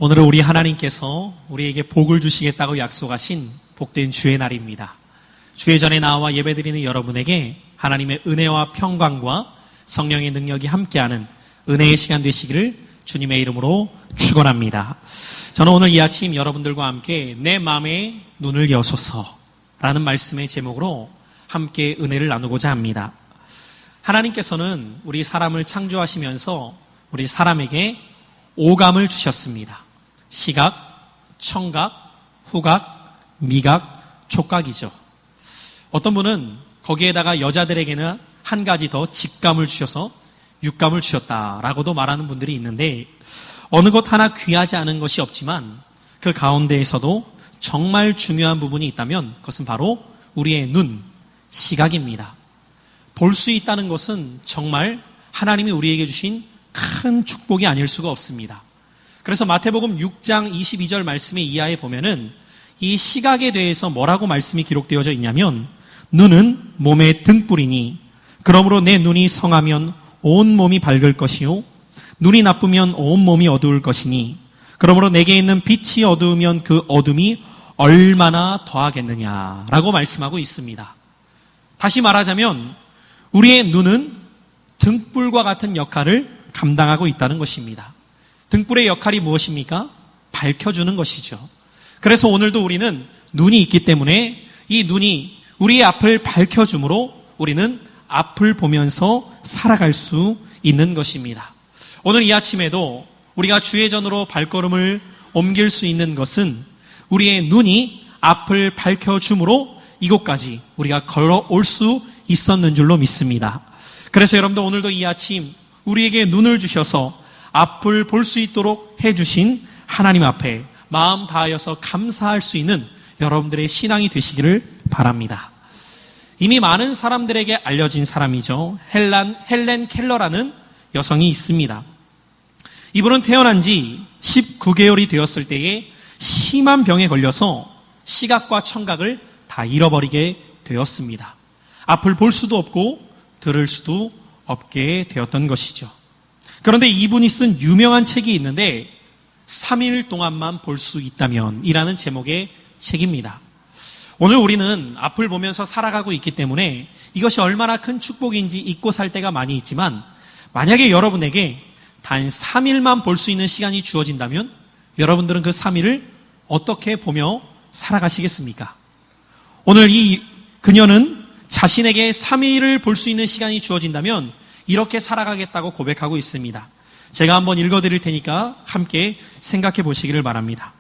오늘은 우리 하나님께서 우리에게 복을 주시겠다고 약속하신 복된 주의 날입니다. 주의 전에 나와 예배드리는 여러분에게 하나님의 은혜와 평강과 성령의 능력이 함께하는 은혜의 시간 되시기를 주님의 이름으로 축원합니다. 저는 오늘 이 아침 여러분들과 함께 내 마음에 눈을 여소서라는 말씀의 제목으로 함께 은혜를 나누고자 합니다. 하나님께서는 우리 사람을 창조하시면서 우리 사람에게 오감을 주셨습니다. 시각, 청각, 후각, 미각, 촉각이죠. 어떤 분은 거기에다가 여자들에게는 한 가지 더 직감을 주셔서 육감을 주셨다라고도 말하는 분들이 있는데, 어느 것 하나 귀하지 않은 것이 없지만 그 가운데에서도 정말 중요한 부분이 있다면 그것은 바로 우리의 눈, 시각입니다. 볼 수 있다는 것은 정말 하나님이 우리에게 주신 큰 축복이 아닐 수가 없습니다. 그래서 마태복음 6장 22절 말씀의 이하에 보면은 이 시각에 대해서 뭐라고 말씀이 기록되어져 있냐면, 눈은 몸의 등불이니 그러므로 내 눈이 성하면 온 몸이 밝을 것이요 눈이 나쁘면 온 몸이 어두울 것이니 그러므로 내게 있는 빛이 어두우면 그 어둠이 얼마나 더하겠느냐라고 말씀하고 있습니다. 다시 말하자면 우리의 눈은 등불과 같은 역할을 감당하고 있다는 것입니다. 등불의 역할이 무엇입니까? 밝혀주는 것이죠. 그래서 오늘도 우리는 눈이 있기 때문에 이 눈이 우리의 앞을 밝혀주므로 우리는 앞을 보면서 살아갈 수 있는 것입니다. 오늘 이 아침에도 우리가 주의 전으로 발걸음을 옮길 수 있는 것은 우리의 눈이 앞을 밝혀주므로 이곳까지 우리가 걸어올 수 있었는 줄로 믿습니다. 그래서 여러분들 오늘도 이 아침 우리에게 눈을 주셔서 앞을 볼 수 있도록 해주신 하나님 앞에 마음 다하여서 감사할 수 있는 여러분들의 신앙이 되시기를 바랍니다. 이미 많은 사람들에게 알려진 사람이죠. 헬렌 켈러라는 여성이 있습니다. 이분은 태어난 지 19개월이 되었을 때에 심한 병에 걸려서 시각과 청각을 다 잃어버리게 되었습니다. 앞을 볼 수도 없고 들을 수도 없게 되었던 것이죠. 그런데 이분이 쓴 유명한 책이 있는데 3일 동안만 볼 수 있다면 이라는 제목의 책입니다. 오늘 우리는 앞을 보면서 살아가고 있기 때문에 이것이 얼마나 큰 축복인지 잊고 살 때가 많이 있지만, 만약에 여러분에게 단 3일만 볼 수 있는 시간이 주어진다면 여러분들은 그 3일을 어떻게 보며 살아가시겠습니까? 오늘 이 그녀는 자신에게 3일을 볼 수 있는 시간이 주어진다면 이렇게 살아가겠다고 고백하고 있습니다. 제가 한번 읽어드릴 테니까 함께 생각해 보시기를 바랍니다.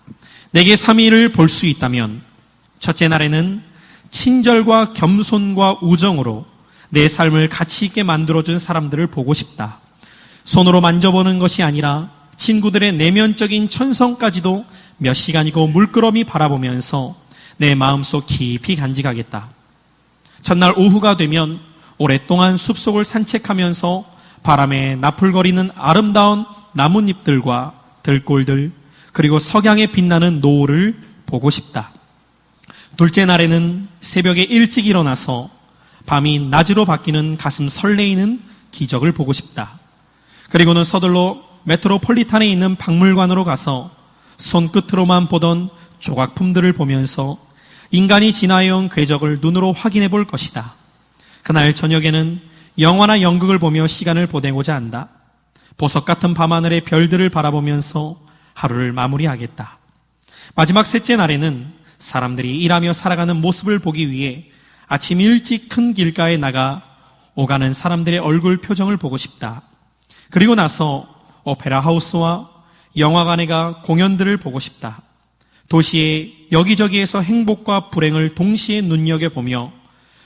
내게 3일을 볼 수 있다면 첫째 날에는 친절과 겸손과 우정으로 내 삶을 가치 있게 만들어준 사람들을 보고 싶다. 손으로 만져보는 것이 아니라 친구들의 내면적인 천성까지도 몇 시간이고 물끄러미 바라보면서 내 마음속 깊이 간직하겠다. 첫날 오후가 되면 오랫동안 숲속을 산책하면서 바람에 나풀거리는 아름다운 나뭇잎들과 들골들, 그리고 석양에 빛나는 노을을 보고 싶다. 둘째 날에는 새벽에 일찍 일어나서 밤이 낮으로 바뀌는 가슴 설레이는 기적을 보고 싶다. 그리고는 서둘러 메트로폴리탄에 있는 박물관으로 가서 손끝으로만 보던 조각품들을 보면서 인간이 지나해온 궤적을 눈으로 확인해 볼 것이다. 그날 저녁에는 영화나 연극을 보며 시간을 보내고자 한다. 보석 같은 밤하늘의 별들을 바라보면서 하루를 마무리하겠다. 마지막 셋째 날에는 사람들이 일하며 살아가는 모습을 보기 위해 아침 일찍 큰 길가에 나가 오가는 사람들의 얼굴 표정을 보고 싶다. 그리고 나서 오페라 하우스와 영화관에 가 공연들을 보고 싶다. 도시의 여기저기에서 행복과 불행을 동시에 눈여겨보며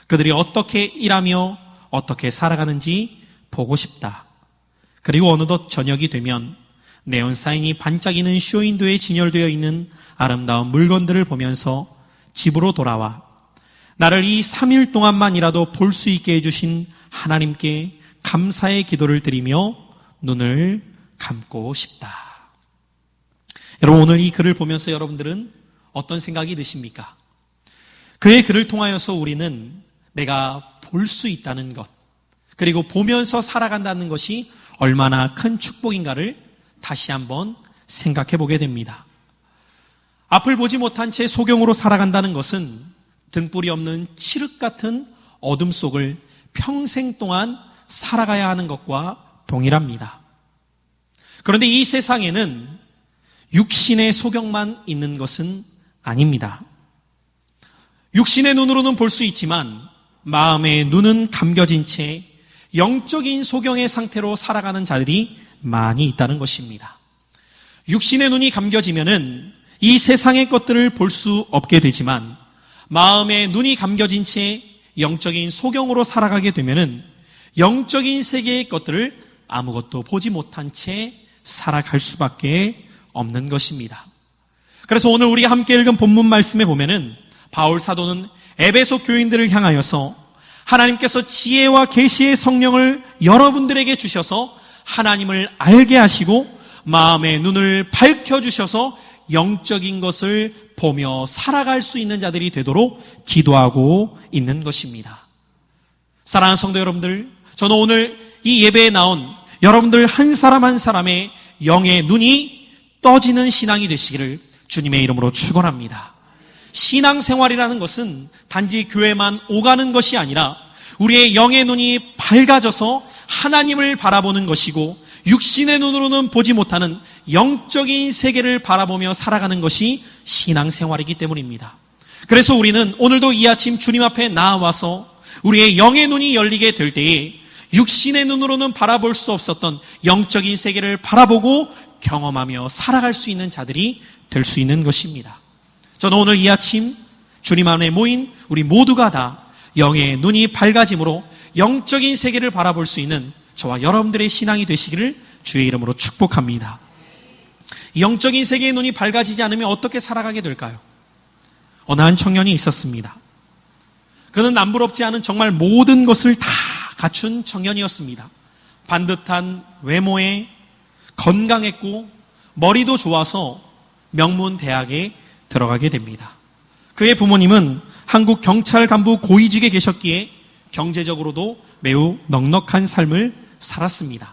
그들이 어떻게 일하며 어떻게 살아가는지 보고 싶다. 그리고 어느덧 저녁이 되면 네온사인이 반짝이는 쇼윈도에 진열되어 있는 아름다운 물건들을 보면서 집으로 돌아와 나를 이 3일 동안만이라도 볼 수 있게 해주신 하나님께 감사의 기도를 드리며 눈을 감고 싶다. 여러분, 오늘 이 글을 보면서 여러분들은 어떤 생각이 드십니까? 그의 글을 통하여서 우리는 내가 볼 수 있다는 것, 그리고 보면서 살아간다는 것이 얼마나 큰 축복인가를 다시 한번 생각해 보게 됩니다. 앞을 보지 못한 채 소경으로 살아간다는 것은 등불이 없는 칠흑 같은 어둠 속을 평생 동안 살아가야 하는 것과 동일합니다. 그런데 이 세상에는 육신의 소경만 있는 것은 아닙니다. 육신의 눈으로는 볼 수 있지만 마음의 눈은 감겨진 채 영적인 소경의 상태로 살아가는 자들이 많이 있다는 것입니다. 육신의 눈이 감겨지면은 이 세상의 것들을 볼 수 없게 되지만 마음의 눈이 감겨진 채 영적인 소경으로 살아가게 되면은 영적인 세계의 것들을 아무것도 보지 못한 채 살아갈 수밖에 없는 것입니다. 그래서 오늘 우리가 함께 읽은 본문 말씀에 보면은 바울 사도는 에베소 교인들을 향하여서 하나님께서 지혜와 계시의 성령을 여러분들에게 주셔서 하나님을 알게 하시고 마음의 눈을 밝혀주셔서 영적인 것을 보며 살아갈 수 있는 자들이 되도록 기도하고 있는 것입니다. 사랑하는 성도 여러분들, 저는 오늘 이 예배에 나온 여러분들 한 사람 한 사람의 영의 눈이 떠지는 신앙이 되시기를 주님의 이름으로 축원합니다. 신앙생활이라는 것은 단지 교회만 오가는 것이 아니라 우리의 영의 눈이 밝아져서 하나님을 바라보는 것이고 육신의 눈으로는 보지 못하는 영적인 세계를 바라보며 살아가는 것이 신앙생활이기 때문입니다. 그래서 우리는 오늘도 이 아침 주님 앞에 나와서 우리의 영의 눈이 열리게 될 때에 육신의 눈으로는 바라볼 수 없었던 영적인 세계를 바라보고 경험하며 살아갈 수 있는 자들이 될 수 있는 것입니다. 저는 오늘 이 아침 주님 안에 모인 우리 모두가 다 영의 눈이 밝아짐으로 영적인 세계를 바라볼 수 있는 저와 여러분들의 신앙이 되시기를 주의 이름으로 축복합니다. 영적인 세계의 눈이 밝아지지 않으면 어떻게 살아가게 될까요? 어느 한 청년이 있었습니다. 그는 남부럽지 않은 정말 모든 것을 다 갖춘 청년이었습니다. 반듯한 외모에 건강했고 머리도 좋아서 명문 대학에 들어가게 됩니다. 그의 부모님은 한국 경찰 간부 고위직에 계셨기에 경제적으로도 매우 넉넉한 삶을 살았습니다.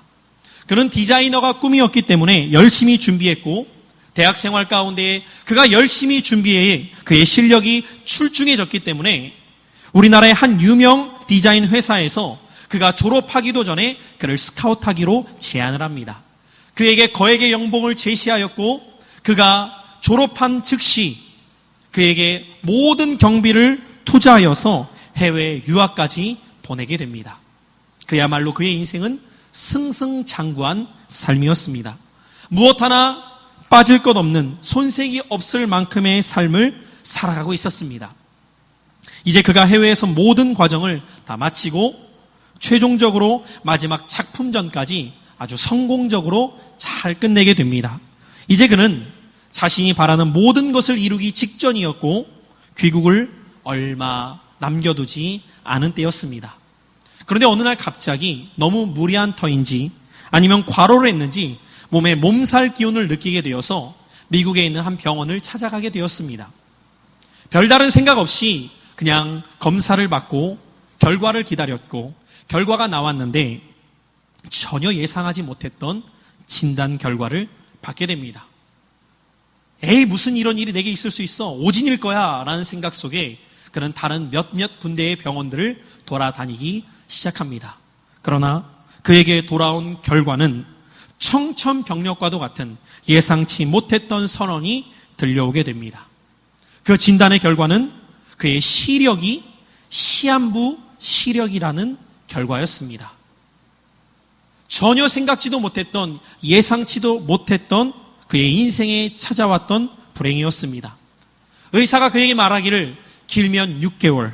그는 디자이너가 꿈이었기 때문에 열심히 준비했고 대학 생활 가운데 그가 열심히 준비해 그의 실력이 출중해졌기 때문에 우리나라의 한 유명 디자인 회사에서 그가 졸업하기도 전에 그를 스카우트하기로 제안을 합니다. 그에게 거액의 연봉을 제시하였고 그가 졸업한 즉시 그에게 모든 경비를 투자하여서 해외 유학까지 보내게 됩니다. 그야말로 그의 인생은 승승장구한 삶이었습니다. 무엇 하나 빠질 것 없는 손색이 없을 만큼의 삶을 살아가고 있었습니다. 이제 그가 해외에서 모든 과정을 다 마치고 최종적으로 마지막 작품전까지 아주 성공적으로 잘 끝내게 됩니다. 이제 그는 자신이 바라는 모든 것을 이루기 직전이었고 귀국을 얼마 남겨두지 않은 때였습니다. 그런데 어느 날 갑자기 너무 무리한 터인지 아니면 과로를 했는지 몸에 몸살 기운을 느끼게 되어서 미국에 있는 한 병원을 찾아가게 되었습니다. 별다른 생각 없이 그냥 검사를 받고 결과를 기다렸고 결과가 나왔는데 전혀 예상하지 못했던 진단 결과를 받게 됩니다. 에이, 무슨 이런 일이 내게 있을 수 있어. 오진일 거야 라는 생각 속에 그는 다른 몇몇 군데의 병원들을 돌아다니기 시작합니다. 그러나 그에게 돌아온 결과는 청천벽력과도 같은 예상치 못했던 선언이 들려오게 됩니다. 그 진단의 결과는 그의 시력이 시한부 시력이라는 결과였습니다. 전혀 생각지도 못했던 예상치도 못했던 그의 인생에 찾아왔던 불행이었습니다. 의사가 그에게 말하기를 길면 6개월,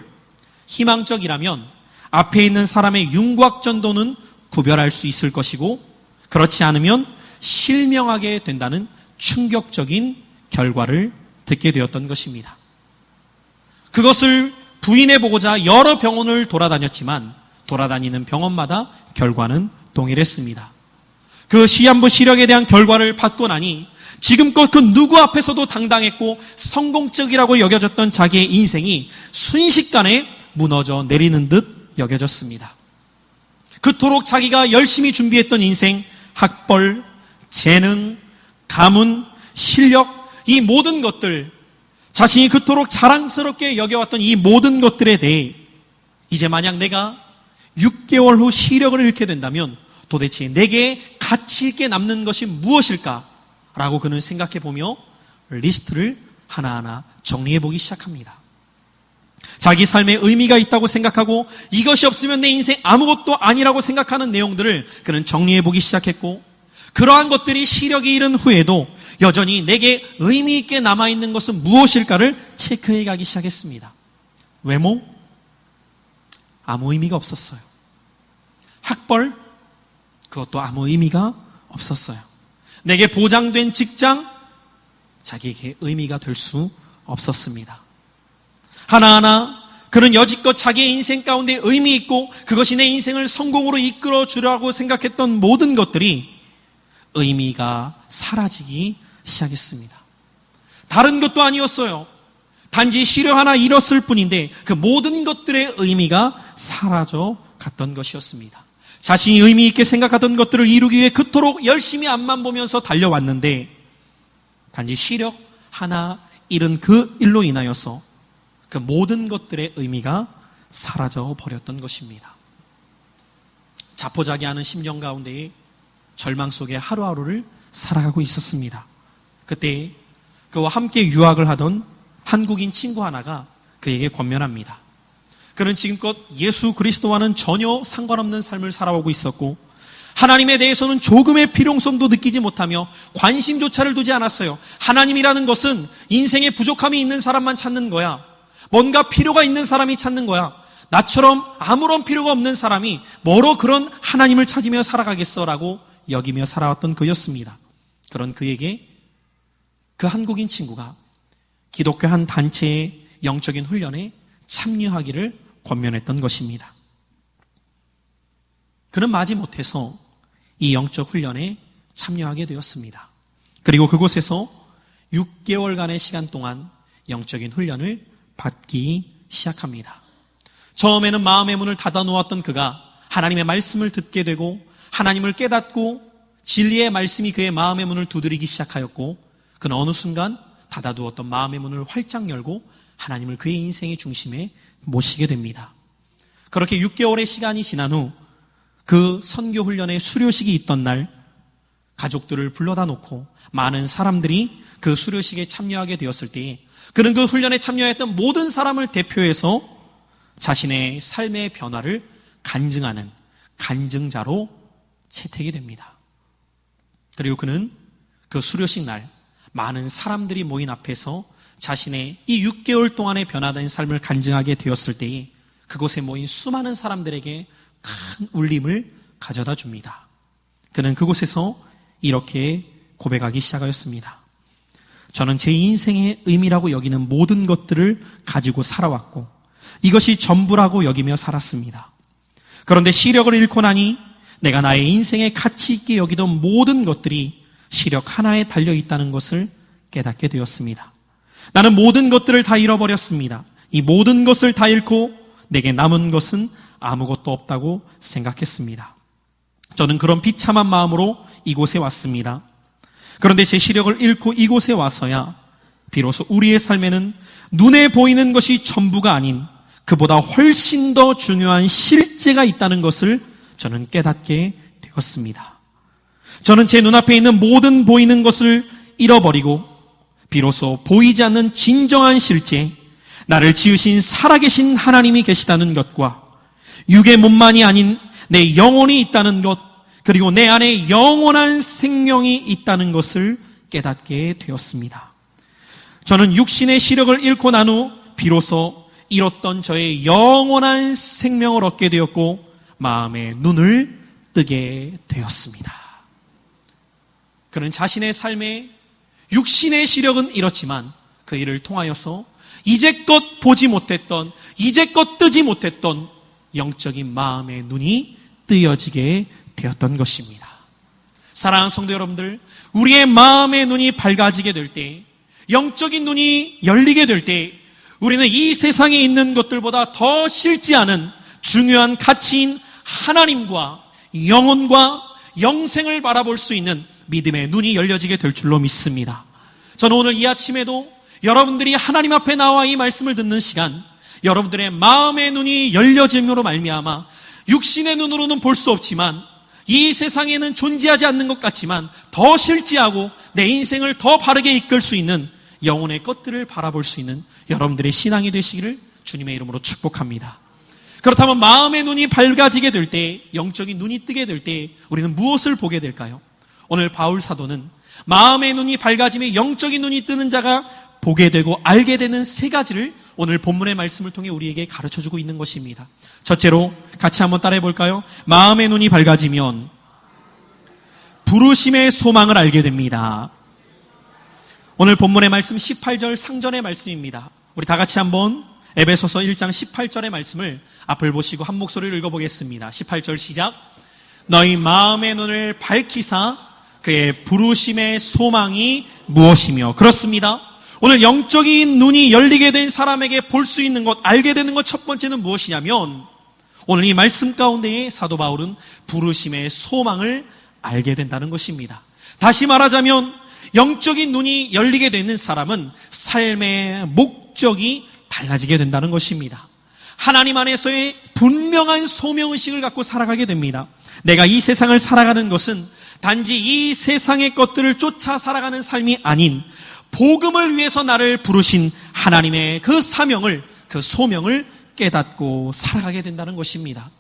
희망적이라면 앞에 있는 사람의 윤곽전도는 구별할 수 있을 것이고 그렇지 않으면 실명하게 된다는 충격적인 결과를 듣게 되었던 것입니다. 그것을 부인해보고자 여러 병원을 돌아다녔지만 돌아다니는 병원마다 결과는 동일했습니다. 그 시한부 시력에 대한 결과를 받고 나니 지금껏 그 누구 앞에서도 당당했고 성공적이라고 여겨졌던 자기의 인생이 순식간에 무너져 내리는 듯 여겨졌습니다. 그토록 자기가 열심히 준비했던 인생, 학벌, 재능, 가문, 실력, 이 모든 것들, 자신이 그토록 자랑스럽게 여겨왔던 이 모든 것들에 대해 이제 만약 내가 6개월 후 시력을 잃게 된다면 도대체 내게 가치 있게 남는 것이 무엇일까? 라고 그는 생각해 보며 리스트를 하나하나 정리해 보기 시작합니다. 자기 삶에 의미가 있다고 생각하고 이것이 없으면 내 인생 아무것도 아니라고 생각하는 내용들을 그는 정리해 보기 시작했고, 그러한 것들이 시력이 잃은 후에도 여전히 내게 의미 있게 남아있는 것은 무엇일까를 체크해 가기 시작했습니다. 외모? 아무 의미가 없었어요. 학벌? 그것도 아무 의미가 없었어요. 내게 보장된 직장? 자기에게 의미가 될 수 없었습니다. 하나하나 그는 여지껏 자기의 인생 가운데 의미 있고 그것이 내 인생을 성공으로 이끌어 주려고 생각했던 모든 것들이 의미가 사라지기 시작했습니다. 다른 것도 아니었어요. 단지 시력 하나 잃었을 뿐인데 그 모든 것들의 의미가 사라져 갔던 것이었습니다. 자신이 의미 있게 생각하던 것들을 이루기 위해 그토록 열심히 앞만 보면서 달려왔는데 단지 시력 하나 잃은 그 일로 인하여서 그 모든 것들의 의미가 사라져 버렸던 것입니다. 자포자기하는 심정 가운데에 절망 속에 하루하루를 살아가고 있었습니다. 그때 그와 함께 유학을 하던 한국인 친구 하나가 그에게 권면합니다. 그는 지금껏 예수 그리스도와는 전혀 상관없는 삶을 살아오고 있었고 하나님에 대해서는 조금의 필요성도 느끼지 못하며 관심조차를 두지 않았어요. 하나님이라는 것은 인생에 부족함이 있는 사람만 찾는 거야. 뭔가 필요가 있는 사람이 찾는 거야. 나처럼 아무런 필요가 없는 사람이 뭐로 그런 하나님을 찾으며 살아가겠어라고 여기며 살아왔던 그였습니다. 그런 그에게 그 한국인 친구가 기독교 한 단체의 영적인 훈련에 참여하기를 권면했던 것입니다. 그는 마지못해서 이 영적 훈련에 참여하게 되었습니다. 그리고 그곳에서 6개월간의 시간 동안 영적인 훈련을 받기 시작합니다. 처음에는 마음의 문을 닫아놓았던 그가 하나님의 말씀을 듣게 되고 하나님을 깨닫고 진리의 말씀이 그의 마음의 문을 두드리기 시작하였고 그는 어느 순간 닫아두었던 마음의 문을 활짝 열고 하나님을 그의 인생의 중심에 모시게 됩니다. 그렇게 6개월의 시간이 지난 후 그 선교 훈련의 수료식이 있던 날 가족들을 불러다 놓고 많은 사람들이 그 수료식에 참여하게 되었을 때 그는 그 훈련에 참여했던 모든 사람을 대표해서 자신의 삶의 변화를 간증하는 간증자로 채택이 됩니다. 그리고 그는 그 수료식 날 많은 사람들이 모인 앞에서 자신의 이 6개월 동안의 변화된 삶을 간증하게 되었을 때에 그곳에 모인 수많은 사람들에게 큰 울림을 가져다 줍니다. 그는 그곳에서 이렇게 고백하기 시작하였습니다. 저는 제 인생의 의미라고 여기는 모든 것들을 가지고 살아왔고 이것이 전부라고 여기며 살았습니다. 그런데 시력을 잃고 나니 내가 나의 인생에 가치 있게 여기던 모든 것들이 시력 하나에 달려있다는 것을 깨닫게 되었습니다. 나는 모든 것들을 다 잃어버렸습니다. 이 모든 것을 다 잃고 내게 남은 것은 아무것도 없다고 생각했습니다. 저는 그런 비참한 마음으로 이곳에 왔습니다. 그런데 제 시력을 잃고 이곳에 와서야 비로소 우리의 삶에는 눈에 보이는 것이 전부가 아닌 그보다 훨씬 더 중요한 실제가 있다는 것을 저는 깨닫게 되었습니다. 저는 제 눈앞에 있는 모든 보이는 것을 잃어버리고 비로소 보이지 않는 진정한 실제, 나를 지으신 살아계신 하나님이 계시다는 것과 육의 몸만이 아닌 내 영혼이 있다는 것, 그리고 내 안에 영원한 생명이 있다는 것을 깨닫게 되었습니다. 저는 육신의 시력을 잃고 난 후 비로소 잃었던 저의 영원한 생명을 얻게 되었고 마음의 눈을 뜨게 되었습니다. 그는 자신의 삶에 육신의 시력은 잃었지만 그 일을 통하여서 이제껏 보지 못했던, 이제껏 뜨지 못했던 영적인 마음의 눈이 뜨여지게 되었던 것입니다. 사랑하는 성도 여러분들, 우리의 마음의 눈이 밝아지게 될 때, 영적인 눈이 열리게 될 때 우리는 이 세상에 있는 것들보다 더 싫지 않은 중요한 가치인 하나님과 영혼과 영생을 바라볼 수 있는 믿음의 눈이 열려지게 될 줄로 믿습니다. 저는 오늘 이 아침에도 여러분들이 하나님 앞에 나와 이 말씀을 듣는 시간, 여러분들의 마음의 눈이 열려짐으로 말미암아 육신의 눈으로는 볼 수 없지만 이 세상에는 존재하지 않는 것 같지만 더 실지하고 내 인생을 더 바르게 이끌 수 있는 영혼의 것들을 바라볼 수 있는 여러분들의 신앙이 되시기를 주님의 이름으로 축복합니다. 그렇다면 마음의 눈이 밝아지게 될 때, 영적인 눈이 뜨게 될 때 우리는 무엇을 보게 될까요? 오늘 바울 사도는 마음의 눈이 밝아지며 영적인 눈이 뜨는 자가 보게 되고 알게 되는 세 가지를 오늘 본문의 말씀을 통해 우리에게 가르쳐주고 있는 것입니다. 첫째로 같이 한번 따라해 볼까요? 마음의 눈이 밝아지면 부르심의 소망을 알게 됩니다. 오늘 본문의 말씀 18절 상전의 말씀입니다. 우리 다 같이 한번 에베소서 1장 18절의 말씀을 앞을 보시고 한 목소리로 읽어보겠습니다. 18절 시작. 너희 마음의 눈을 밝히사 그의 부르심의 소망이 무엇이며. 그렇습니다. 오늘 영적인 눈이 열리게 된 사람에게 볼 수 있는 것, 알게 되는 것 첫 번째는 무엇이냐면 오늘 이 말씀 가운데에 사도 바울은 부르심의 소망을 알게 된다는 것입니다. 다시 말하자면 영적인 눈이 열리게 되는 사람은 삶의 목적이 달라지게 된다는 것입니다. 하나님 안에서의 분명한 소명의식을 갖고 살아가게 됩니다. 내가 이 세상을 살아가는 것은 단지 이 세상의 것들을 쫓아 살아가는 삶이 아닌 복음을 위해서 나를 부르신 하나님의 그 사명을, 그 소명을 깨닫고 살아가게 된다는 것입니다.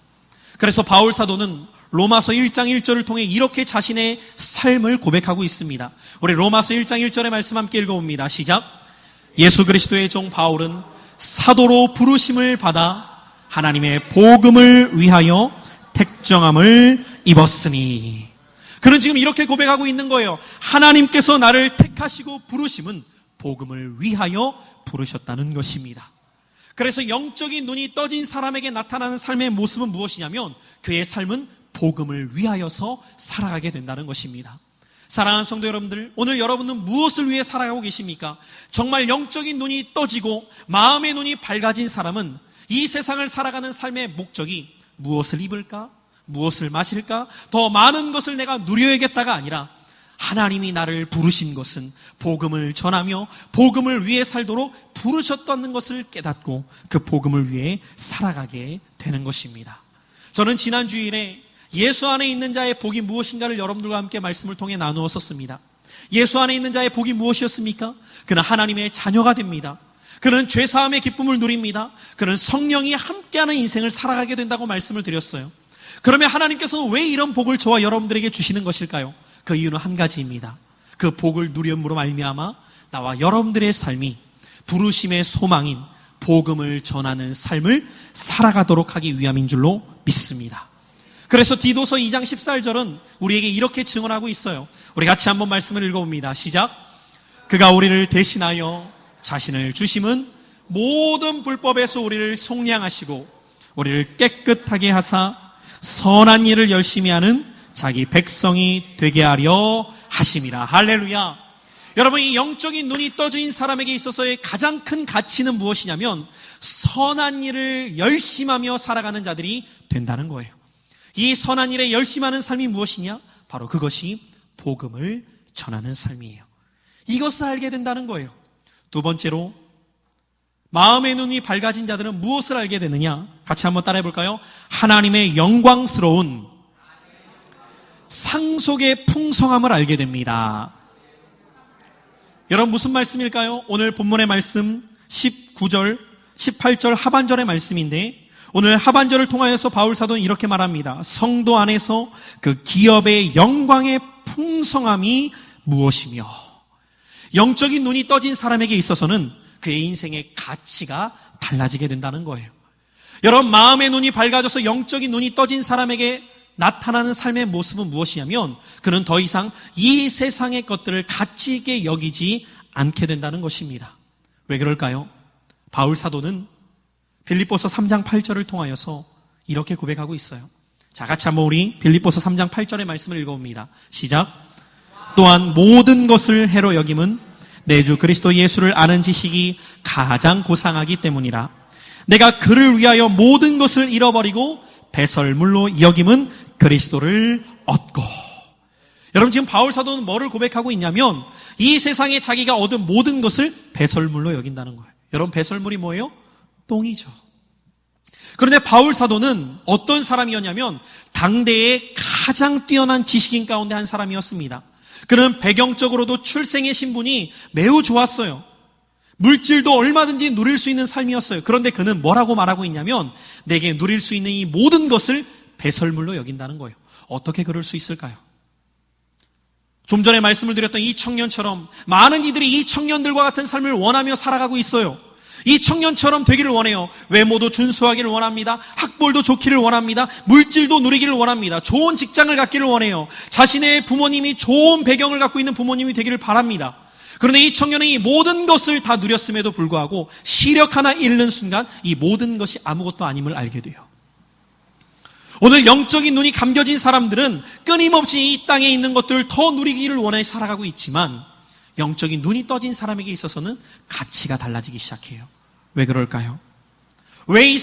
그래서 바울 사도는 로마서 1장 1절을 통해 이렇게 자신의 삶을 고백하고 있습니다. 우리 로마서 1장 1절의 말씀 함께 읽어봅니다. 시작. 예수 그리스도의 종 바울은 사도로 부르심을 받아 하나님의 복음을 위하여 택정함을 입었으니. 그는 지금 이렇게 고백하고 있는 거예요. 하나님께서 나를 택하시고 부르심은 복음을 위하여 부르셨다는 것입니다. 그래서 영적인 눈이 떠진 사람에게 나타나는 삶의 모습은 무엇이냐면 그의 삶은 복음을 위하여서 살아가게 된다는 것입니다. 사랑하는 성도 여러분들, 오늘 여러분은 무엇을 위해 살아가고 계십니까? 정말 영적인 눈이 떠지고 마음의 눈이 밝아진 사람은 이 세상을 살아가는 삶의 목적이 무엇을 입을까? 무엇을 마실까? 더 많은 것을 내가 누려야겠다가 아니라 하나님이 나를 부르신 것은 복음을 전하며 복음을 위해 살도록 부르셨다는 것을 깨닫고 그 복음을 위해 살아가게 되는 것입니다. 저는 지난 주일에 예수 안에 있는 자의 복이 무엇인가를 여러분들과 함께 말씀을 통해 나누었었습니다. 예수 안에 있는 자의 복이 무엇이었습니까? 그는 하나님의 자녀가 됩니다. 그는 죄사함의 기쁨을 누립니다. 그는 성령이 함께하는 인생을 살아가게 된다고 말씀을 드렸어요. 그러면 하나님께서는 왜 이런 복을 저와 여러분들에게 주시는 것일까요? 그 이유는 한 가지입니다. 그 복을 누림으로 말미암아 나와 여러분들의 삶이 부르심의 소망인 복음을 전하는 삶을 살아가도록 하기 위함인 줄로 믿습니다. 그래서 디도서 2장 14절은 우리에게 이렇게 증언하고 있어요. 우리 같이 한번 말씀을 읽어봅니다. 시작. 그가 우리를 대신하여 자신을 주심은 모든 불법에서 우리를 속량하시고 우리를 깨끗하게 하사 선한 일을 열심히 하는 자기 백성이 되게 하려 하심이라. 할렐루야. 여러분, 이 영적인 눈이 떠진 사람에게 있어서의 가장 큰 가치는 무엇이냐면 선한 일을 열심하며 살아가는 자들이 된다는 거예요. 이 선한 일에 열심하는 삶이 무엇이냐? 바로 그것이 복음을 전하는 삶이에요. 이것을 알게 된다는 거예요. 두 번째로 마음의 눈이 밝아진 자들은 무엇을 알게 되느냐? 같이 한번 따라해 볼까요? 하나님의 영광스러운 상속의 풍성함을 알게 됩니다. 여러분, 무슨 말씀일까요? 오늘 본문의 말씀 19절, 18절 하반절의 말씀인데 오늘 하반절을 통하여서 바울 사도는 이렇게 말합니다. 성도 안에서 그 기업의 영광의 풍성함이 무엇이며. 영적인 눈이 떠진 사람에게 있어서는 그의 인생의 가치가 달라지게 된다는 거예요. 여러분, 마음의 눈이 밝아져서 영적인 눈이 떠진 사람에게 나타나는 삶의 모습은 무엇이냐면 그는 더 이상 이 세상의 것들을 가치 있게 여기지 않게 된다는 것입니다. 왜 그럴까요? 바울 사도는 빌립보서 3장 8절을 통하여서 이렇게 고백하고 있어요. 자, 같이 한번 우리 빌립보서 3장 8절의 말씀을 읽어봅니다. 시작. 또한 모든 것을 해로 여김은 내 주 그리스도 예수를 아는 지식이 가장 고상하기 때문이라. 내가 그를 위하여 모든 것을 잃어버리고 배설물로 여김은 그리스도를 얻고. 여러분, 지금 바울 사도는 뭐를 고백하고 있냐면 이 세상에 자기가 얻은 모든 것을 배설물로 여긴다는 거예요. 여러분, 배설물이 뭐예요? 똥이죠. 그런데 바울 사도는 어떤 사람이었냐면 당대의 가장 뛰어난 지식인 가운데 한 사람이었습니다. 그는 배경적으로도 출생의 신분이 매우 좋았어요. 물질도 얼마든지 누릴 수 있는 삶이었어요. 그런데 그는 뭐라고 말하고 있냐면 내게 누릴 수 있는 이 모든 것을 배설물로 여긴다는 거예요. 어떻게 그럴 수 있을까요? 좀 전에 말씀을 드렸던 이 청년처럼 많은 이들이 이 청년들과 같은 삶을 원하며 살아가고 있어요. 이 청년처럼 되기를 원해요. 외모도 준수하기를 원합니다. 학벌도 좋기를 원합니다. 물질도 누리기를 원합니다. 좋은 직장을 갖기를 원해요. 자신의 부모님이 좋은 배경을 갖고 있는 부모님이 되기를 바랍니다. 그런데 이 청년은 이 모든 것을 다 누렸음에도 불구하고 시력 하나 잃는 순간 이 모든 것이 아무것도 아님을 알게 돼요. 오늘 영적인 눈이 감겨진 사람들은 끊임없이 이 땅에 있는 것들을 더 누리기를 원해 살아가고 있지만 영적인 눈이 떠진 사람에게 있어서는 가치가 달라지기 시작해요. 왜 그럴까요? 왜 이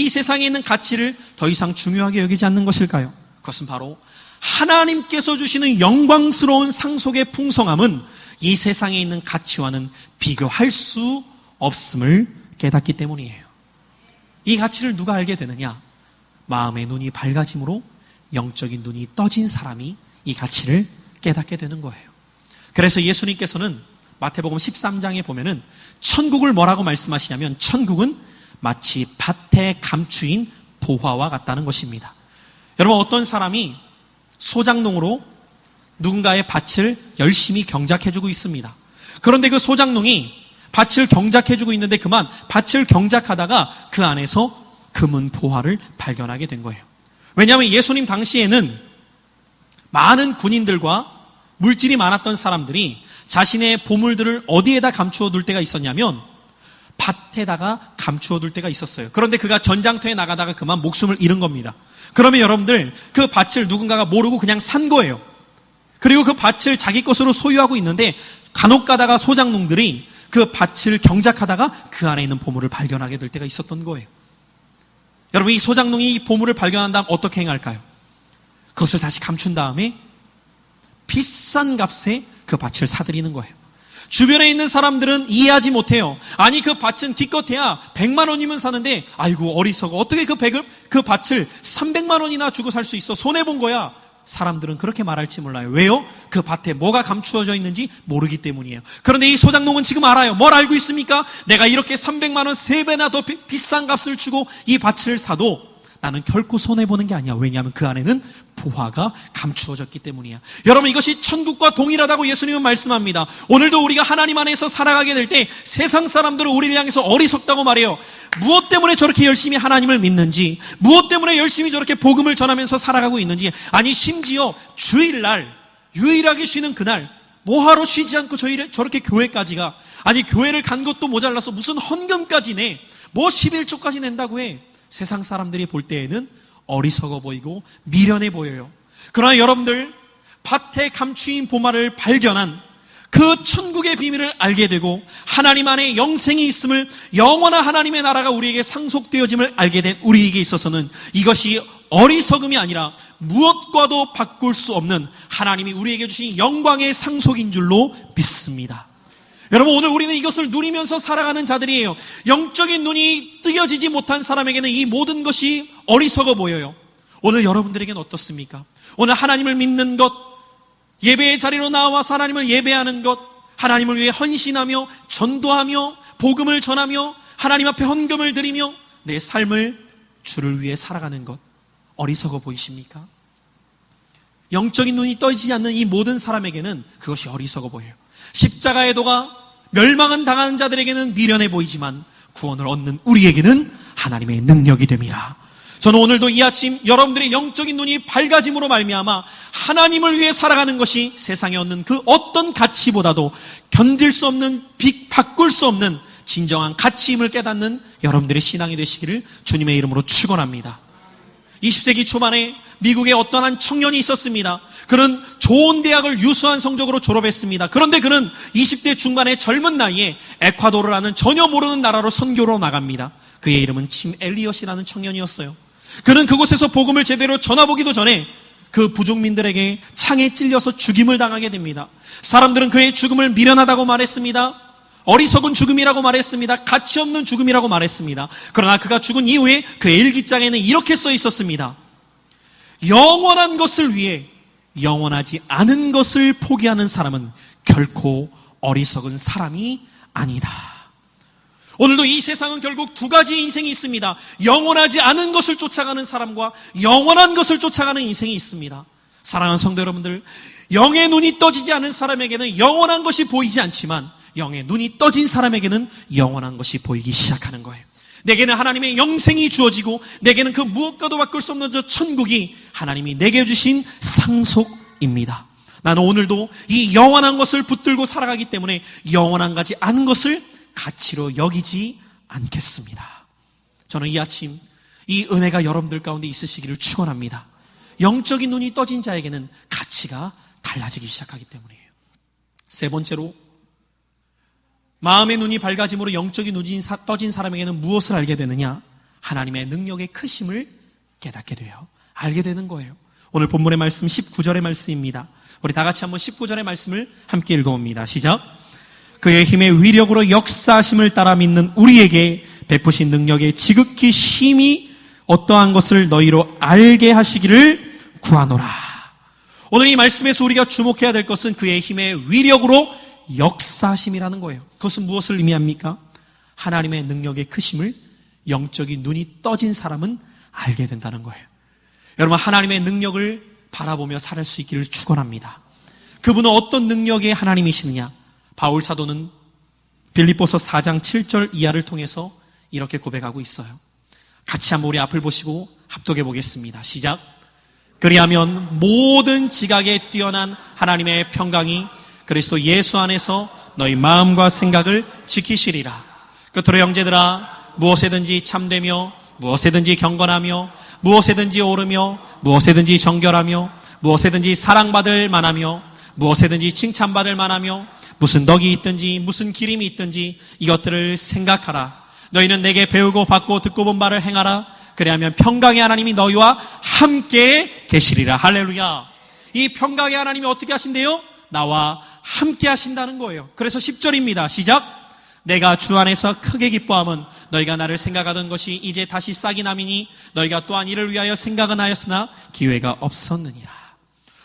세상에 있는 가치를 더 이상 중요하게 여기지 않는 것일까요? 그것은 바로 하나님께서 주시는 영광스러운 상속의 풍성함은 이 세상에 있는 가치와는 비교할 수 없음을 깨닫기 때문이에요. 이 가치를 누가 알게 되느냐? 마음의 눈이 밝아짐으로 영적인 눈이 떠진 사람이 이 가치를 깨닫게 되는 거예요. 그래서 예수님께서는 마태복음 13장에 보면은 천국을 뭐라고 말씀하시냐면 천국은 마치 밭에 감추인 보화와 같다는 것입니다. 여러분, 어떤 사람이 소작농으로 누군가의 밭을 열심히 경작해주고 있습니다. 그런데 그 소작농이 밭을 경작해주고 있는데 그만 밭을 경작하다가 그 안에서 금은 보화를 발견하게 된 거예요. 왜냐하면 예수님 당시에는 많은 군인들과 물질이 많았던 사람들이 자신의 보물들을 어디에다 감추어 둘 때가 있었냐면 밭에다가 감추어 둘 때가 있었어요. 그런데 그가 전장터에 나가다가 그만 목숨을 잃은 겁니다. 그러면 여러분들 그 밭을 누군가가 모르고 그냥 산 거예요. 그리고 그 밭을 자기 것으로 소유하고 있는데 간혹 가다가 소작농들이 그 밭을 경작하다가 그 안에 있는 보물을 발견하게 될 때가 있었던 거예요. 여러분, 이 소작농이 이 보물을 발견한 다음 어떻게 행할까요? 그것을 다시 감춘 다음에 비싼 값에 그 밭을 사들이는 거예요. 주변에 있는 사람들은 이해하지 못해요. 아니, 그 밭은 기껏해야 100만 원이면 사는데 아이고 어리석어. 어떻게 그 밭을 300만 원이나 주고 살 수 있어? 손해본 거야. 사람들은 그렇게 말할지 몰라요. 왜요? 그 밭에 뭐가 감추어져 있는지 모르기 때문이에요. 그런데 이 소작농은 지금 알아요. 뭘 알고 있습니까? 내가 이렇게 300만 원 3배나 더 비싼 값을 주고 이 밭을 사도 나는 결코 손해보는 게 아니야. 왜냐하면 그 안에는 보화가 감추어졌기 때문이야. 여러분, 이것이 천국과 동일하다고 예수님은 말씀합니다. 오늘도 우리가 하나님 안에서 살아가게 될 때 세상 사람들은 우리를 향해서 어리석다고 말해요. 무엇 때문에 저렇게 열심히 하나님을 믿는지, 무엇 때문에 열심히 저렇게 복음을 전하면서 살아가고 있는지, 아니 심지어 주일날 유일하게 쉬는 그날 뭐하러 쉬지 않고 저렇게 교회까지 가? 아니 교회를 간 것도 모자라서 무슨 헌금까지 내? 뭐 11조까지 낸다고 해? 세상 사람들이 볼 때에는 어리석어 보이고 미련해 보여요. 그러나 여러분들, 밭에 감추인 보화를 발견한 그 천국의 비밀을 알게 되고 하나님 안에 영생이 있음을, 영원한 하나님의 나라가 우리에게 상속되어짐을 알게 된 우리에게 있어서는 이것이 어리석음이 아니라 무엇과도 바꿀 수 없는 하나님이 우리에게 주신 영광의 상속인 줄로 믿습니다. 여러분, 오늘 우리는 이것을 누리면서 살아가는 자들이에요. 영적인 눈이 뜨여지지 못한 사람에게는 이 모든 것이 어리석어 보여요. 오늘 여러분들에게는 어떻습니까? 오늘 하나님을 믿는 것, 예배의 자리로 나와서 하나님을 예배하는 것, 하나님을 위해 헌신하며 전도하며 복음을 전하며 하나님 앞에 헌금을 드리며 내 삶을 주를 위해 살아가는 것, 어리석어 보이십니까? 영적인 눈이 떠지지 않는 이 모든 사람에게는 그것이 어리석어 보여요. 십자가의 도가 멸망은 당하는 자들에게는 미련해 보이지만 구원을 얻는 우리에게는 하나님의 능력이 됨이라. 저는 오늘도 이 아침 여러분들의 영적인 눈이 밝아짐으로 말미암아 하나님을 위해 살아가는 것이 세상에 얻는 그 어떤 가치보다도 견딜 수 없는, 바꿀 수 없는 진정한 가치임을 깨닫는 여러분들의 신앙이 되시기를 주님의 이름으로 축원합니다. 20세기 초반에 미국에 어떤 한 청년이 있었습니다. 그는 좋은 대학을 유수한 성적으로 졸업했습니다. 그런데 그는 20대 중반의 젊은 나이에 에콰도르라는 전혀 모르는 나라로 선교로 나갑니다. 그의 이름은 침 엘리엇이라는 청년이었어요. 그는 그곳에서 복음을 제대로 전해보기도 전에 그 부족민들에게 창에 찔려서 죽임을 당하게 됩니다. 사람들은 그의 죽음을 미련하다고 말했습니다. 어리석은 죽음이라고 말했습니다. 가치 없는 죽음이라고 말했습니다. 그러나 그가 죽은 이후에 그의 일기장에는 이렇게 써 있었습니다. 영원한 것을 위해 영원하지 않은 것을 포기하는 사람은 결코 어리석은 사람이 아니다. 오늘도 이 세상은 결국 두 가지 인생이 있습니다. 영원하지 않은 것을 쫓아가는 사람과 영원한 것을 쫓아가는 인생이 있습니다. 사랑하는 성도 여러분들, 영의 눈이 떠지지 않은 사람에게는 영원한 것이 보이지 않지만 영의 눈이 떠진 사람에게는 영원한 것이 보이기 시작하는 거예요. 내게는 하나님의 영생이 주어지고 내게는 그 무엇과도 바꿀 수 없는 저 천국이 하나님이 내게 주신 상속입니다. 나는 오늘도 이 영원한 것을 붙들고 살아가기 때문에 영원한가지 않은 것을 가치로 여기지 않겠습니다. 저는 이 아침 이 은혜가 여러분들 가운데 있으시기를 축원합니다. 영적인 눈이 떠진 자에게는 가치가 달라지기 시작하기 때문이에요. 세 번째로, 마음의 눈이 밝아짐으로 영적인 눈이 떠진 사람에게는 무엇을 알게 되느냐? 하나님의 능력의 크심을 깨닫게 돼요. 알게 되는 거예요. 오늘 본문의 말씀 19절의 말씀입니다. 우리 다 같이 한번 19절의 말씀을 함께 읽어봅니다. 시작. 그의 힘의 위력으로 역사하심을 따라 믿는 우리에게 베푸신 능력의 지극히 심히 어떠한 것을 너희로 알게 하시기를 구하노라. 오늘 이 말씀에서 우리가 주목해야 될 것은 그의 힘의 위력으로 역사하심이라는 거예요. 그것은 무엇을 의미합니까? 하나님의 능력의 크심을 영적인 눈이 떠진 사람은 알게 된다는 거예요. 여러분, 하나님의 능력을 바라보며 살 수 있기를 축원합니다. 그분은 어떤 능력의 하나님이시느냐? 바울 사도는 빌립보서 4장 7절 이하를 통해서 이렇게 고백하고 있어요. 같이 한번 우리 앞을 보시고 합독해 보겠습니다. 시작. 그리하면 모든 지각에 뛰어난 하나님의 평강이 그리스도 예수 안에서 너희 마음과 생각을 지키시리라. 끝으로 형제들아, 무엇에든지 참되며 무엇에든지 경건하며 무엇에든지 오르며 무엇에든지 정결하며 무엇에든지 사랑받을 만하며 무엇에든지 칭찬받을 만하며 무슨 덕이 있든지 무슨 기림이 있든지 이것들을 생각하라. 너희는 내게 배우고 받고 듣고 본 바를 행하라. 그리하면 평강의 하나님이 너희와 함께 계시리라. 할렐루야. 이 평강의 하나님이 어떻게 하신대요? 나와 함께 하신다는 거예요. 그래서 10절입니다. 시작. 내가 주 안에서 크게 기뻐함은 너희가 나를 생각하던 것이 이제 다시 싹이 남이니 너희가 또한 이를 위하여 생각은 하였으나 기회가 없었느니라.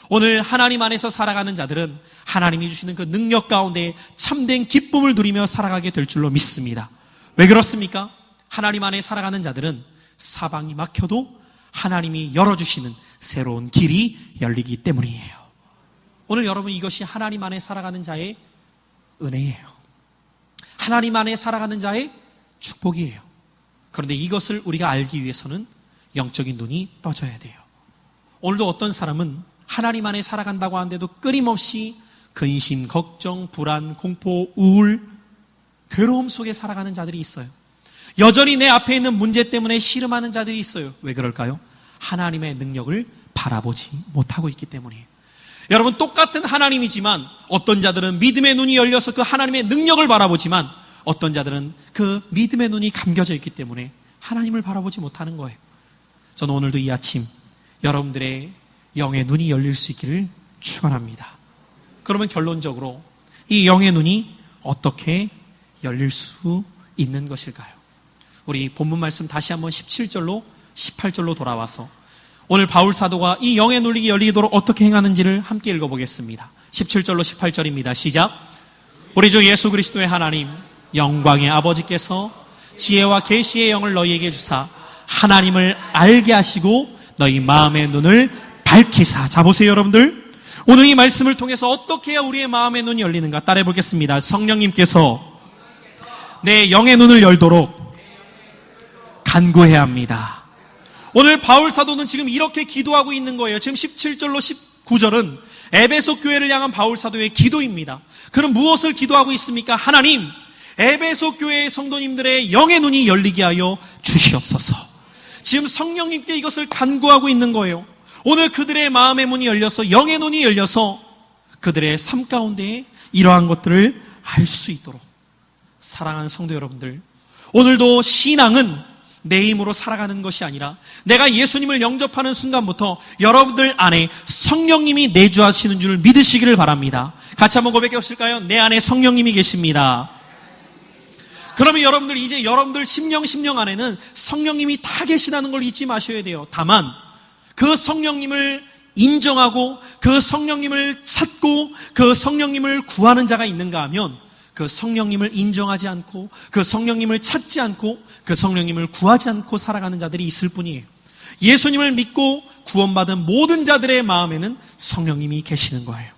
오늘 하나님 안에서 살아가는 자들은 하나님이 주시는 그 능력 가운데 참된 기쁨을 누리며 살아가게 될 줄로 믿습니다. 왜 그렇습니까? 하나님 안에 살아가는 자들은 사방이 막혀도 하나님이 열어주시는 새로운 길이 열리기 때문이에요. 오늘 여러분, 이것이 하나님 안에 살아가는 자의 은혜예요. 하나님 안에 살아가는 자의 축복이에요. 그런데 이것을 우리가 알기 위해서는 영적인 눈이 떠져야 돼요. 오늘도 어떤 사람은 하나님 안에 살아간다고 하는데도 끊임없이 근심, 걱정, 불안, 공포, 우울, 괴로움 속에 살아가는 자들이 있어요. 여전히 내 앞에 있는 문제 때문에 씨름하는 자들이 있어요. 왜 그럴까요? 하나님의 능력을 바라보지 못하고 있기 때문이에요. 여러분, 똑같은 하나님이지만 어떤 자들은 믿음의 눈이 열려서 그 하나님의 능력을 바라보지만 어떤 자들은 그 믿음의 눈이 감겨져 있기 때문에 하나님을 바라보지 못하는 거예요. 저는 오늘도 이 아침 여러분들의 영의 눈이 열릴 수 있기를 축원합니다. 그러면 결론적으로 이 영의 눈이 어떻게 열릴 수 있는 것일까요? 우리 본문 말씀 다시 한번 17절로 18절로 돌아와서 오늘 바울 사도가 이 영의 눈이 열리도록 어떻게 행하는지를 함께 읽어보겠습니다. 17절로 18절입니다. 시작. 우리 주 예수 그리스도의 하나님 영광의 아버지께서 지혜와 계시의 영을 너희에게 주사 하나님을 알게 하시고 너희 마음의 눈을 밝히사. 자, 보세요 여러분들, 오늘 이 말씀을 통해서 어떻게 해야 우리의 마음의 눈이 열리는가 따라해 보겠습니다. 성령님께서 내 영의 눈을 열도록 간구해야 합니다. 오늘 바울 사도는 지금 이렇게 기도하고 있는 거예요. 지금 17절로 19절은 에베소 교회를 향한 바울 사도의 기도입니다. 그는 무엇을 기도하고 있습니까? 하나님, 에베소 교회의 성도님들의 영의 눈이 열리게 하여 주시옵소서. 지금 성령님께 이것을 간구하고 있는 거예요. 오늘 그들의 마음의 문이 열려서 영의 눈이 열려서 그들의 삶 가운데 이러한 것들을 알 수 있도록. 사랑하는 성도 여러분들, 오늘도 신앙은 내 힘으로 살아가는 것이 아니라 내가 예수님을 영접하는 순간부터 여러분들 안에 성령님이 내주하시는 줄 믿으시기를 바랍니다. 같이 한번 고백해 보실까요? 내 안에 성령님이 계십니다. 그러면 여러분들 이제 여러분들 심령 안에는 성령님이 다 계시다는 걸 잊지 마셔야 돼요. 다만 그 성령님을 인정하고 그 성령님을 찾고 그 성령님을 구하는 자가 있는가 하면 그 성령님을 인정하지 않고 그 성령님을 찾지 않고 그 성령님을 구하지 않고 살아가는 자들이 있을 뿐이에요. 예수님을 믿고 구원받은 모든 자들의 마음에는 성령님이 계시는 거예요.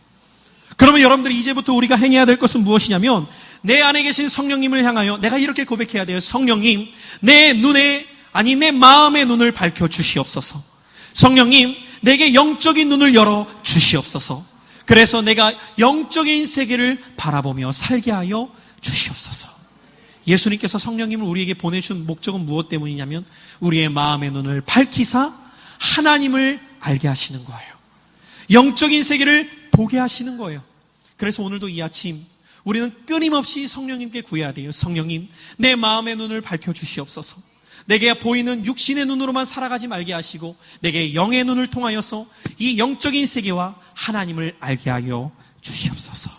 그러면 여러분들이 이제부터 우리가 행해야 될 것은 무엇이냐면 내 안에 계신 성령님을 향하여 내가 이렇게 고백해야 돼요. 성령님, 내 마음의 눈을 밝혀 주시옵소서. 성령님, 내게 영적인 눈을 열어 주시옵소서. 그래서 내가 영적인 세계를 바라보며 살게 하여 주시옵소서. 예수님께서 성령님을 우리에게 보내준 목적은 무엇 때문이냐면 우리의 마음의 눈을 밝히사 하나님을 알게 하시는 거예요. 영적인 세계를 보게 하시는 거예요. 그래서 오늘도 이 아침 우리는 끊임없이 성령님께 구해야 돼요. 성령님, 내 마음의 눈을 밝혀 주시옵소서. 내게 보이는 육신의 눈으로만 살아가지 말게 하시고 내게 영의 눈을 통하여서 이 영적인 세계와 하나님을 알게 하여 주시옵소서.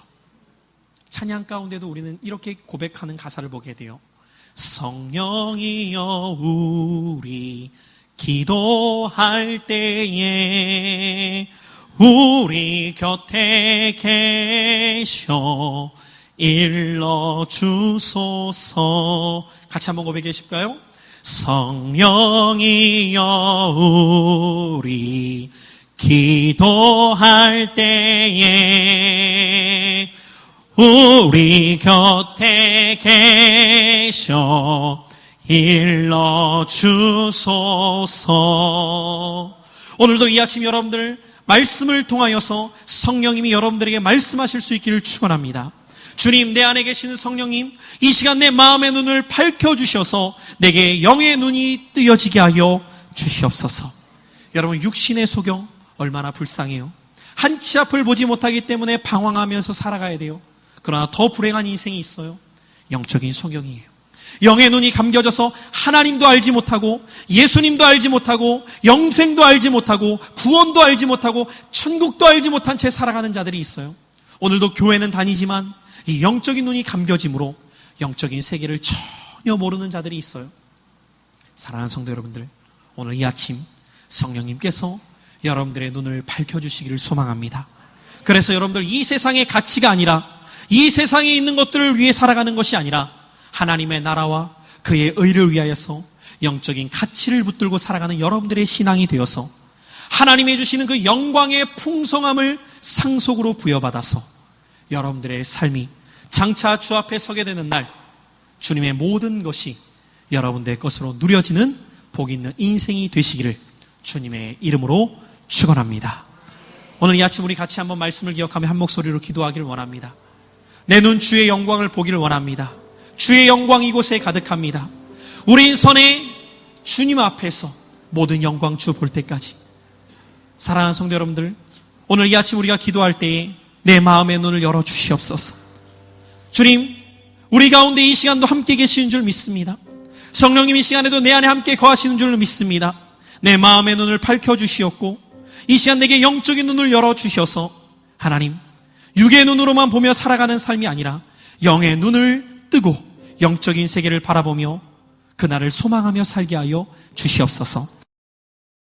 찬양 가운데도 우리는 이렇게 고백하는 가사를 보게 돼요. 성령이여 우리 기도할 때에 우리 곁에 계셔 일러주소서. 같이 한번 고백해 주실까요? 성령이여 우리 기도할 때에 우리 곁에 계셔 일러주소서. 오늘도 이 아침 여러분들 말씀을 통하여서 성령님이 여러분들에게 말씀하실 수 있기를 축원합니다. 주님, 내 안에 계시는 성령님, 이 시간 내 마음의 눈을 밝혀주셔서 내게 영의 눈이 뜨여지게 하여 주시옵소서. 여러분, 육신의 소경 얼마나 불쌍해요. 한 치 앞을 보지 못하기 때문에 방황하면서 살아가야 돼요. 그러나 더 불행한 인생이 있어요. 영적인 소경이에요. 영의 눈이 감겨져서 하나님도 알지 못하고 예수님도 알지 못하고 영생도 알지 못하고 구원도 알지 못하고 천국도 알지 못한 채 살아가는 자들이 있어요. 오늘도 교회는 다니지만 이 영적인 눈이 감겨짐으로 영적인 세계를 전혀 모르는 자들이 있어요. 사랑하는 성도 여러분들, 오늘 이 아침 성령님께서 여러분들의 눈을 밝혀주시기를 소망합니다. 그래서 여러분들 이 세상의 가치가 아니라 이 세상에 있는 것들을 위해 살아가는 것이 아니라 하나님의 나라와 그의 의를 위하여서 영적인 가치를 붙들고 살아가는 여러분들의 신앙이 되어서 하나님이 주시는 그 영광의 풍성함을 상속으로 부여받아서 여러분들의 삶이 장차 주 앞에 서게 되는 날 주님의 모든 것이 여러분들의 것으로 누려지는 복 있는 인생이 되시기를 주님의 이름으로 축원합니다. 오늘 이 아침 우리 같이 한번 말씀을 기억하며 한 목소리로 기도하기를 원합니다. 내 눈 주의 영광을 보기를 원합니다. 주의 영광 이곳에 가득합니다. 우리 인선에 주님 앞에서 모든 영광 주 볼 때까지. 사랑하는 성도 여러분들, 오늘 이 아침 우리가 기도할 때에 내 마음의 눈을 열어 주시옵소서. 주님, 우리 가운데 이 시간도 함께 계시는 줄 믿습니다. 성령님 이 시간에도 내 안에 함께 거하시는 줄 믿습니다. 내 마음의 눈을 밝혀주시옵고 이 시간 내게 영적인 눈을 열어주셔서 하나님, 육의 눈으로만 보며 살아가는 삶이 아니라 영의 눈을 뜨고 영적인 세계를 바라보며 그날을 소망하며 살게 하여 주시옵소서.